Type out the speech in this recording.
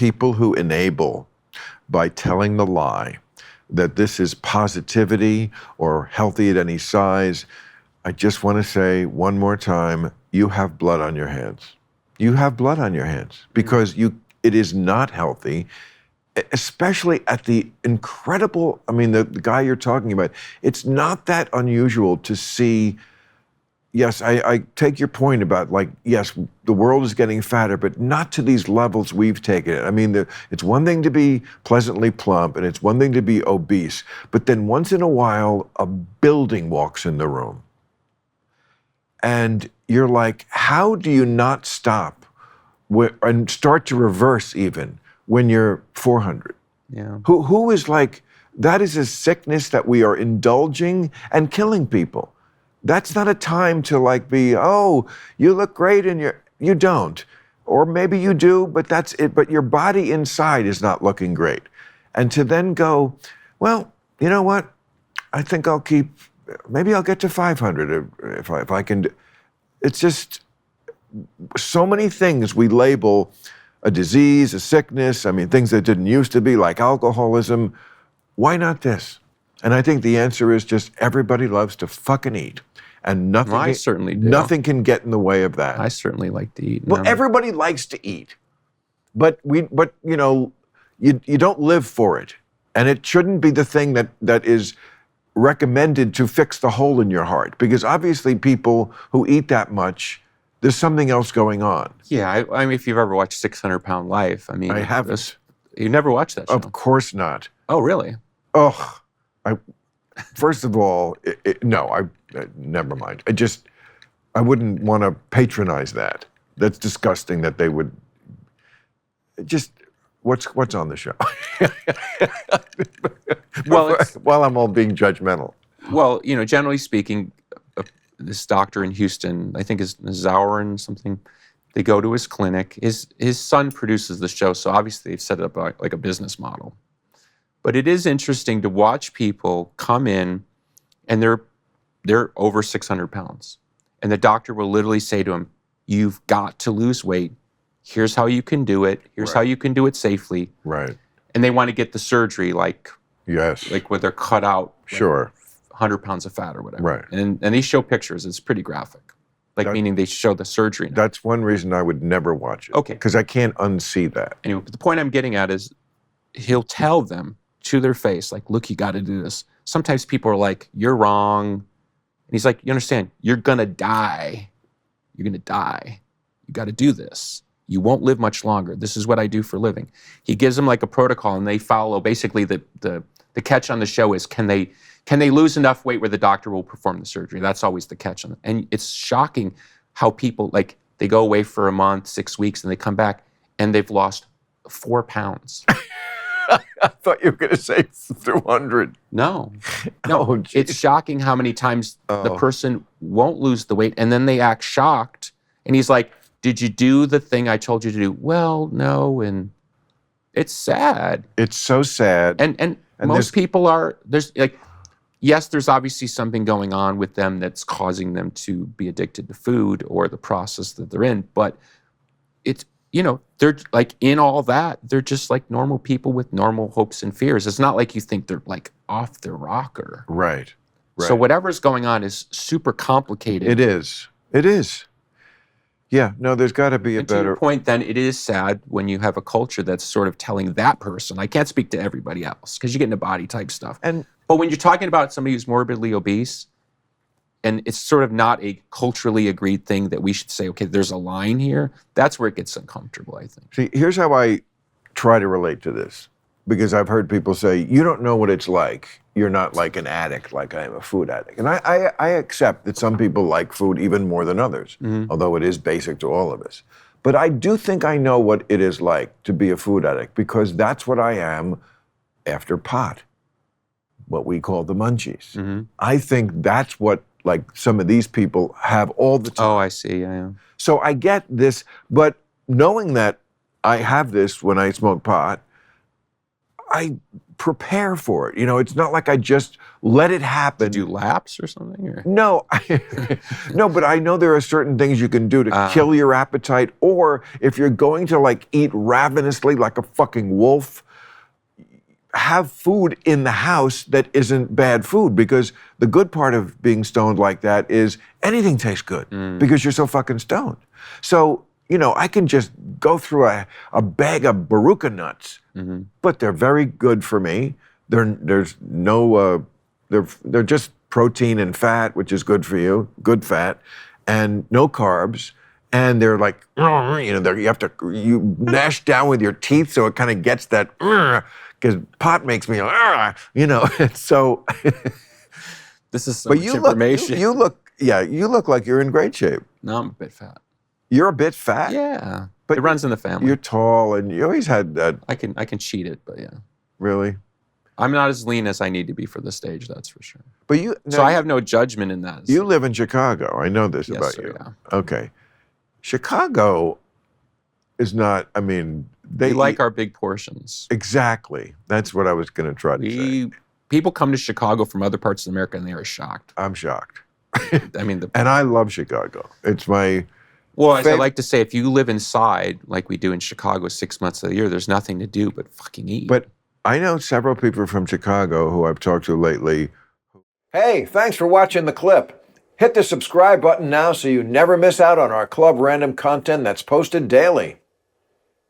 people who enable by telling the lie that this is positivity or healthy at any size, I just want to say one more time, you have blood on your hands. You have blood on your hands because it is not healthy, especially at the incredible, I mean, the guy you're talking about, it's not that unusual to see. Yes, I take your point about, like, yes, the world is getting fatter, but not to these levels we've taken it. I mean, it's one thing to be pleasantly plump, and it's one thing to be obese, but then once in a while, a building walks in the room. And you're like, how do you not stop and start to reverse even when you're 400? Yeah. Who is like, that is a sickness that we are indulging and killing people. That's not a time to like be, oh, you look great and you don't. Or maybe you do, but that's it. But your body inside is not looking great. And to then go, well, you know what? I think maybe I'll get to 500 if I can. It's just so many things we label a disease, a sickness. I mean, things that didn't used to be, like alcoholism. Why not this? And I think the answer is just everybody loves to fucking eat. And nothing, I certainly do. Nothing can get in the way of that. I certainly like to eat. Well, everybody likes to eat, but you know, you don't live for it, and it shouldn't be the thing that is recommended to fix the hole in your heart, because obviously people who eat that much, there's something else going on. Yeah, I mean, if you've ever watched 600 Pound Life, I mean, I haven't. You never watched that show? Of course not. Oh, really? Oh, first of all, no, never mind. I wouldn't want to patronize that. That's disgusting that they would. Just, what's on the show? Well, while I'm all being judgmental. Well, you know, generally speaking, this doctor in Houston, I think is Zaurin something, they go to his clinic. His son produces the show, so obviously they've set it up like a business model. But it is interesting to watch people come in and they're over 600 pounds. And the doctor will literally say to him, you've got to lose weight. Here's how you can do it. Here's how you can do it safely. Right. And they want to get the surgery like where they're cut out. Sure. 100 pounds of fat or whatever. Right. And they show pictures. It's pretty graphic. Meaning they show the surgery. That's one reason I would never watch it. Okay. Because I can't unsee that. Anyway, but the point I'm getting at is he'll tell them to their face, like, look, you got to do this. Sometimes people are like, you're wrong. And he's like, you understand, you're going to die. You're going to die. You got to do this. You won't live much longer. This is what I do for a living. He gives them like a protocol, and they follow. Basically, the catch on the show is, can they lose enough weight where the doctor will perform the surgery? That's always the catch on it. And it's shocking how people, like, they go away for a month, 6 weeks, and they come back, and they've lost 4 pounds. I thought you were going to say 200. No. Oh, it's shocking how many times the person won't lose the weight, and then they act shocked. And he's like, did you do the thing I told you to do? Well, no. And it's sad. It's so sad. And most people are, yes, there's obviously something going on with them that's causing them to be addicted to food or the process that they're in. But it's, you know, they're like, in all that, they're just like normal people with normal hopes and fears. It's not like you think they're like off their rocker. Right. So whatever's going on is super complicated. It is. Yeah, no, there's got to be a better... To your point, then, it is sad when you have a culture that's sort of telling that person, I can't speak to everybody else, because you get into body type stuff. But when you're talking about somebody who's morbidly obese, and it's sort of not a culturally agreed thing that we should say, okay, there's a line here, that's where it gets uncomfortable, I think. See, here's how I try to relate to this, because I've heard people say, you don't know what it's like. You're not like an addict, like I am a food addict. And I accept that some people like food even more than others, although it is basic to all of us. But I do think I know what it is like to be a food addict, because that's what I am after pot, what we call the munchies. I think that's what like some of these people have all the time. Oh, I see, yeah. So I get this, but knowing that I have this when I smoke pot, I prepare for it. You know, it's not like I just let it happen. Do laps or something? Or? No, no, but I know there are certain things you can do to kill your appetite, or if you're going to like eat ravenously like a fucking wolf, have food in the house that isn't bad food, because the good part of being stoned like that is anything tastes good because you're so fucking stoned. So, you know, I can just go through a bag of Baruca nuts, but they're very good for me. There's no, they're just protein and fat, which is good for you, good fat, and no carbs. And they're like, you know, you gnash down with your teeth so it kind of gets that, because pot makes me, you know, so. This is so much information. You look like you're in great shape. No, I'm a bit fat. You're a bit fat? Yeah, but it runs in the family. You're tall and you always had that. I can cheat it, but yeah. Really? I'm not as lean as I need to be for the stage, that's for sure. But so I have no judgment in that. You live in Chicago. I know this about you. Yeah. Okay. Chicago is not, I mean, they like our big portions. Exactly. That's what I was going to try to say. People come to Chicago from other parts of America and they are shocked. I'm shocked. I mean, and I love Chicago. It's my Well, as I like to say, if you live inside like we do in Chicago 6 months of the year, there's nothing to do but fucking eat. But I know several people from Chicago who I've talked to lately. Hey, thanks for watching the clip. Hit the subscribe button now so you never miss out on our Club Random content that's posted daily.